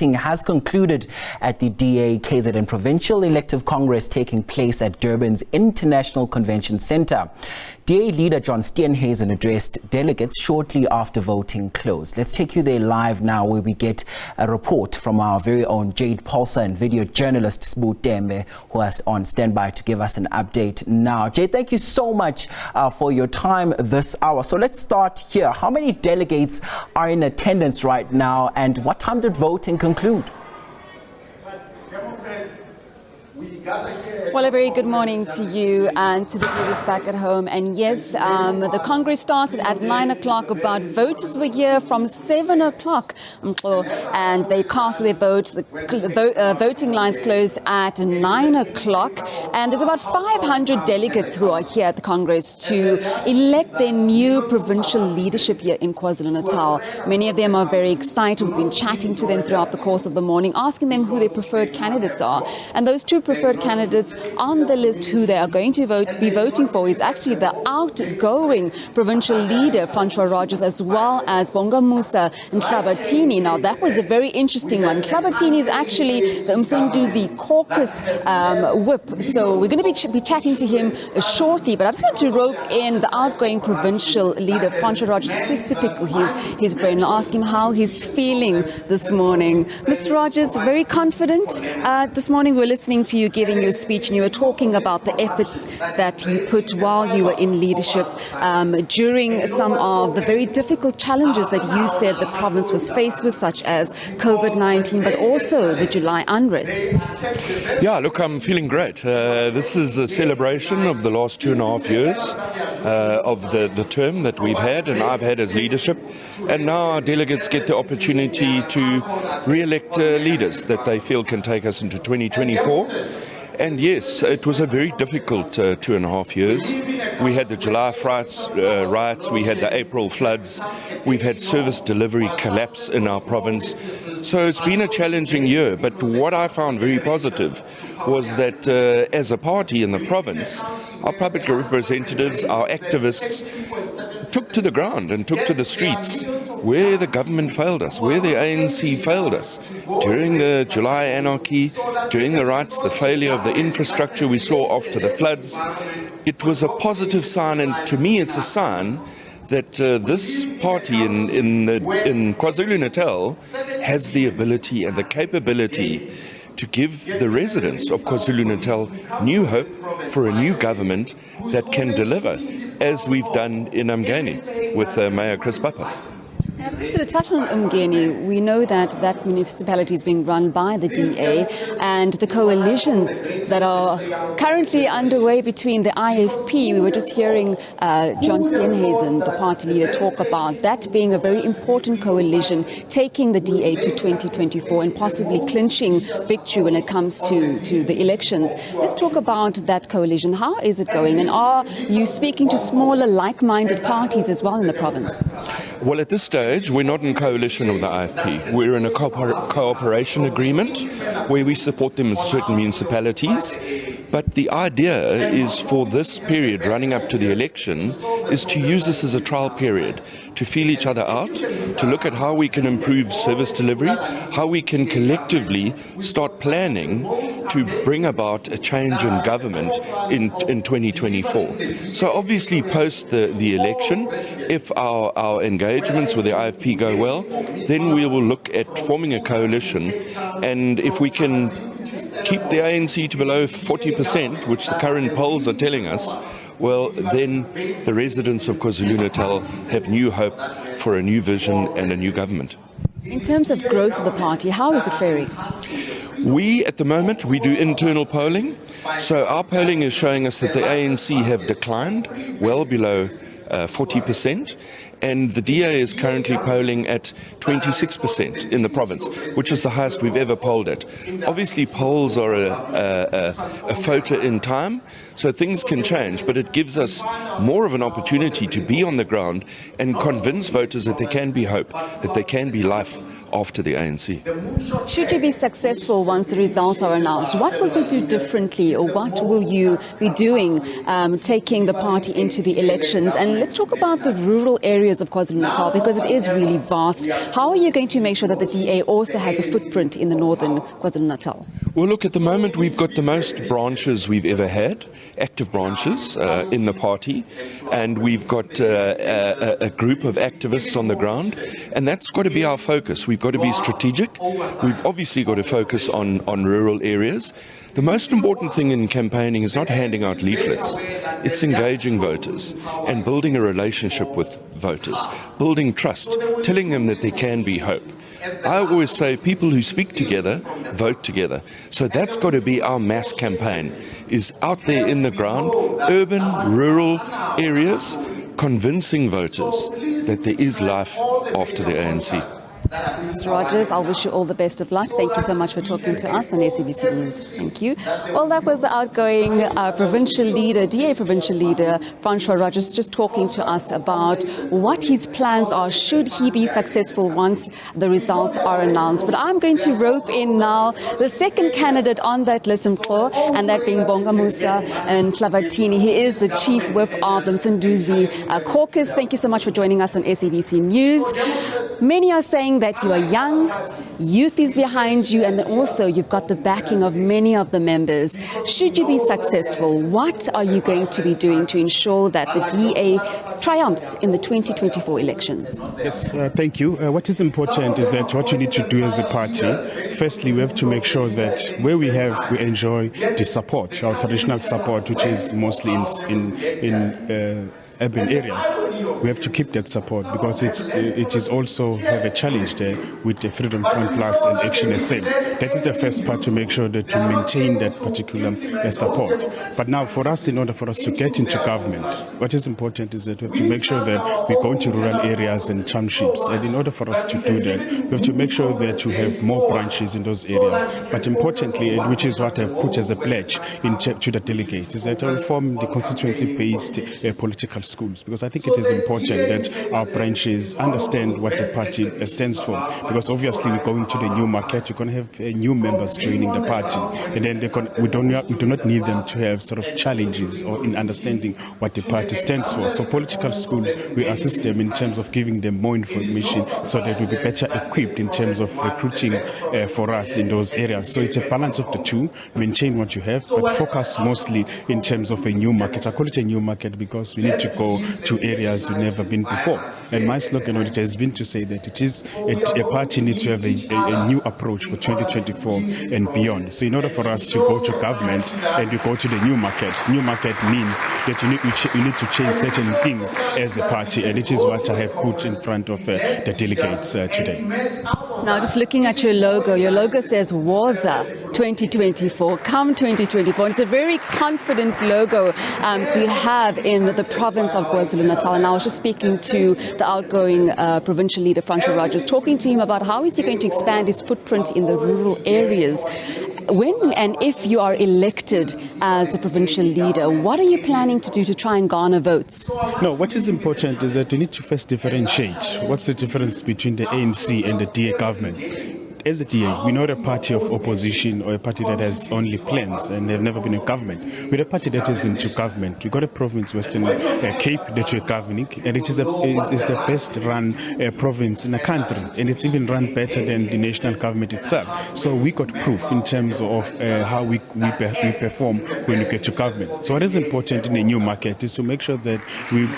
voting has concluded at the DA KZN Provincial Elective Congress taking place at Durban's International Convention Centre. DA leader John Steenhuisen addressed delegates shortly after voting closed. Let's take you there live now, where we get a report from our very own Jayed Paulse and video journalist Sbu Tembe, who is on standby to give us an update now. Jay, thank you so much for your time this hour. So let's start here. How many delegates are in attendance right now, and what time did voting conclude? Well, a very good morning to you and to the viewers back at home. And yes, the Congress started at 9 o'clock, but voters were here from 7 o'clock. And they cast their vote. The voting lines closed at 9 o'clock. And there's about 500 delegates who are here at the Congress to elect their new provincial leadership here in KwaZulu-Natal. Many of them are very excited. We've been chatting to them throughout the course of the morning, asking them who their preferred candidates are. And those two preferred candidates on the list who they are going to be voting for is actually the outgoing provincial leader, Francois Rogers, as well as Bonga Musa and Klabatini. Now, that was a very interesting one. Klabatini is actually the Msunduzi caucus whip. So we're going to be chatting to him shortly. But I just want to rope in the outgoing provincial leader, Francois Rogers, just to pick his brain and ask him how he's feeling this morning. Mr. Rogers, very confident. This morning we're listening to you giving your speech, and you were talking about the efforts that you put while you were in leadership during some of the very difficult challenges that you said the province was faced with, such as COVID-19, but also the July unrest. Yeah, look, I'm feeling great. This is a celebration of the last 2.5 years of the term that we've had and I've had as leadership. And now our delegates get the opportunity to re-elect leaders that they feel can take us into 2024. And yes, it was a very difficult 2.5 years. We had the July riots, we had the April floods, we've had service delivery collapse in our province. So it's been a challenging year, but what I found very positive was that as a party in the province, our public representatives, our activists, took to the ground and took to the streets where the government failed us, where the ANC failed us. During the July anarchy, during the riots, the failure of the infrastructure we saw after the floods, it was a positive sign, and to me it's a sign that this party in KwaZulu-Natal has the ability and the capability to give the residents of KwaZulu-Natal new hope for a new government that can deliver, as we've done in Umgeni with Mayor Chris Pappas. Just to touch on Umgeni, we know that that municipality is being run by the DA, and the coalitions that are currently underway between the IFP, we were just hearing John Steenhuisen, the party leader, talk about that being a very important coalition, taking the DA to 2024 and possibly clinching victory when it comes to the elections. Let's talk about that coalition. How is it going, and are you speaking to smaller like-minded parties as well in the province? Well, at this stage, we're not in coalition with the IFP. We're in a cooperation agreement where we support them in certain municipalities. But the idea is for this period running up to the election is to use this as a trial period, to feel each other out, to look at how we can improve service delivery, how we can collectively start planning to bring about a change in government in 2024. So obviously post the election, if our engagements with the IFP go well, then we will look at forming a coalition, and if we can keep the ANC to below 40%, which the current polls are telling us, well, then the residents of KwaZulu-Natal have new hope for a new vision and a new government. In terms of growth of the party, how is it faring? At the moment, we do internal polling. So our polling is showing us that the ANC have declined well below 40%. And the DA is currently polling at 26% in the province, which is the highest we've ever polled at. Obviously, polls are a photo in time, so things can change, but it gives us more of an opportunity to be on the ground and convince voters that there can be hope, that there can be life after the ANC. Should you be successful once the results are announced, what will you do differently, or what will you be doing taking the party into the elections? And let's talk about the rural areas of KwaZulu-Natal, because it is really vast. How are you going to make sure that the DA also has a footprint in the northern KwaZulu-Natal? Well, look, at the moment we've got the most branches we've ever had, active branches in the party, and we've got a group of activists on the ground, and that's got to be our focus. We've got to be strategic. We've obviously got to focus on rural areas. The most important thing in campaigning is not handing out leaflets. It's engaging voters and building a relationship with voters, building trust, telling them that there can be hope. I always say people who speak together vote together. So that's got to be our mass campaign, is out there in the ground, urban, rural areas, convincing voters that there is life after the ANC. Mr. Rogers, I wish you all the best of luck. Thank you so much for talking to us on SABC News. Thank you. Well, that was the outgoing provincial leader, DA provincial leader, Francois Rogers, just talking to us about what his plans are should he be successful once the results are announced. But I'm going to rope in now the second candidate on that list, and that being Bonga Musa and Clavatini. He is the chief whip of the Msunduzi caucus. Thank you so much for joining us on SABC News. Many are saying that you are young, youth is behind you, and then also you've got the backing of many of the members. Should you be successful, what are you going to be doing to ensure that the DA triumphs in the 2024 elections? Yes, thank you. What is important is that what you need to do as a party, firstly, we have to make sure that where we enjoy the support, our traditional support, which is mostly in urban areas. We have to keep that support, because it is also have a challenge there with the Freedom Front Plus and Action SA. That is the first part, to make sure that we maintain that particular support. But now for us, in order for us to get into government, what is important is that we have to make sure that we go into rural areas and townships. And in order for us to do that, we have to make sure that we have more branches in those areas. But importantly, which is what I've put as a pledge to the delegates, is that I will form the constituency-based political schools, because I think it is important that our branches understand what the party stands for, because obviously we go into the new market, you're going to have new members joining the party, and then we do not need them to have sort of challenges or in understanding what the party stands for. So political schools, we assist them in terms of giving them more information, so that we'll be better equipped in terms of recruiting for us in those areas. So it's a balance of the two, maintain what you have, but focus mostly in terms of a new market. I call it a new market because we need to go to areas we've never been before. And my slogan on it has been to say that it is a party needs to have a new approach for 2024 and beyond. So in order for us to go to government and you go to the new market means that you need to change certain things as a party, and it is what I have put in front of the delegates today. Now, just looking at your logo says Waza 2024, come 2024. It's a very confident logo to have in the province of KwaZulu-Natal. And I was just speaking to the outgoing provincial leader, Francois Rogers, talking to him about how is he going to expand his footprint in the rural areas. When and if you are elected as the provincial leader, what are you planning to do to try and garner votes? No, what is important is that we need to first differentiate. What's the difference between the ANC and the DA government? As a DA, we're not a party of opposition or a party that has only plans and have never been in government. We're a party that is into government. We've got a province, Western Cape, that we're governing, and it is the best run province in the country, and it's even run better than the national government itself. So we got proof in terms of how we perform when we get to government. So what is important in a new market is to make sure that we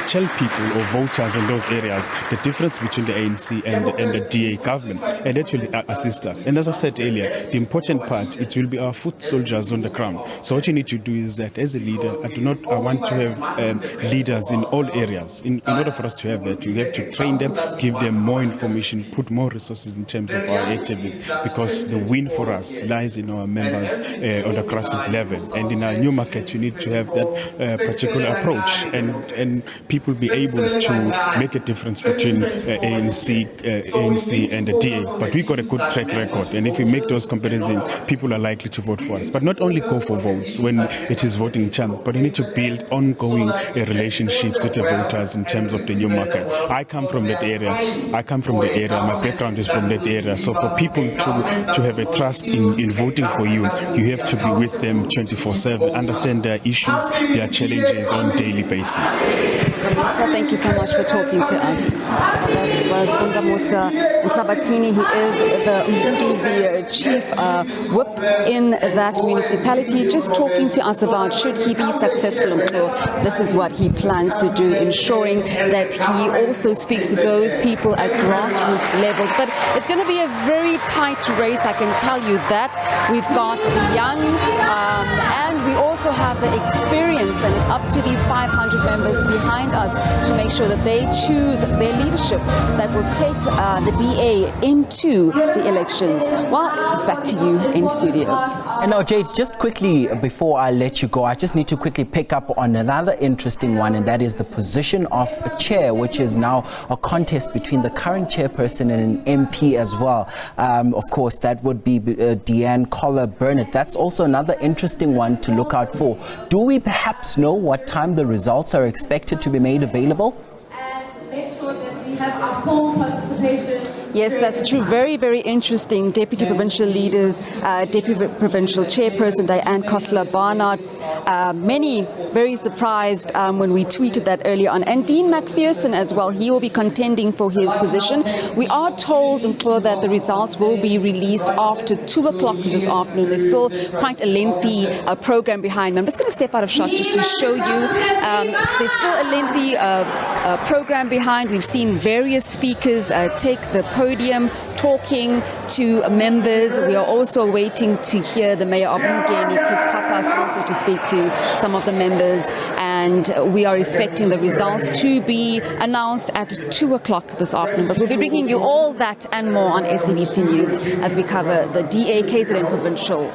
tell people or voters in those areas the difference between the ANC and the DA government. And that will assist us. And as I said earlier, the important part, it will be our foot soldiers on the ground. So what you need to do is that as a leader, I want to have leaders in all areas. In order for us to have that, you have to train them, give them more information, put more resources in terms of our activities, because the win for us lies in our members on the grassroots level. And in our new market, you need to have that particular approach, and people be able to make a difference between ANC and the DA. but we got a good track record. And if we make those comparisons, people are likely to vote for us. But not only go for votes when it is voting time, but we need to build ongoing relationships with the voters in terms of the new market. I come from that area. My background is from that area. So for people to have a trust in voting for you, you have to be with them 24/7, understand their issues, their challenges on a daily basis. Musa, thank you so much for talking to us. That was Bunda Musa Mhlabathini. He is the Msunduzi chief whip in that municipality, just talking to us about should he be successful. This is what he plans to do, ensuring that he also speaks to those people at grassroots levels. But it's going to be a very tight race, I can tell you that. We've got young and we also have the experience, and it's up to these 500 members behind us to make sure that they choose their leadership that will take the DA into the elections. Well, it's back to you in studio. And now, Jade, just quickly before I let you go, I just need to quickly pick up on another interesting one, and that is the position of a chair, which is now a contest between the current chairperson and an MP as well. Of course, that would be Deanne Collar-Burnett. That's also another interesting one to look out for. Do we perhaps know what time the results are expected to be made available? And make sure that we have our full participation. Yes, that's true. Very, very interesting. Deputy Provincial Leaders, Deputy Provincial Chairperson Diane Kotler-Barnard. Many very surprised when we tweeted that earlier on. And Dean McPherson as well. He will be contending for his position. We are told that the results will be released after 2 o'clock this afternoon. There's still quite a lengthy program behind me. I'm just going to step out of shot just to show you. There's still a lengthy program behind. We've seen various speakers take the podium talking to members. We are also waiting to hear the Mayor of Mgeni, Chris Papas, also to speak to some of the members. And we are expecting the results to be announced at 2 o'clock this afternoon. But we'll be bringing you all that and more on SABC News as we cover the DA KZN Provincial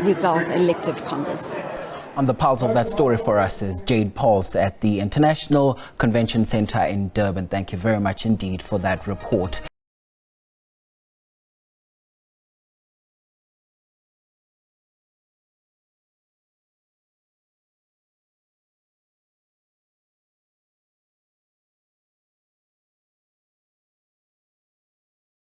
Results Elective Congress. On the pulse of that story for us is Jayed Paulse at the International Convention Centre in Durban. Thank you very much indeed for that report.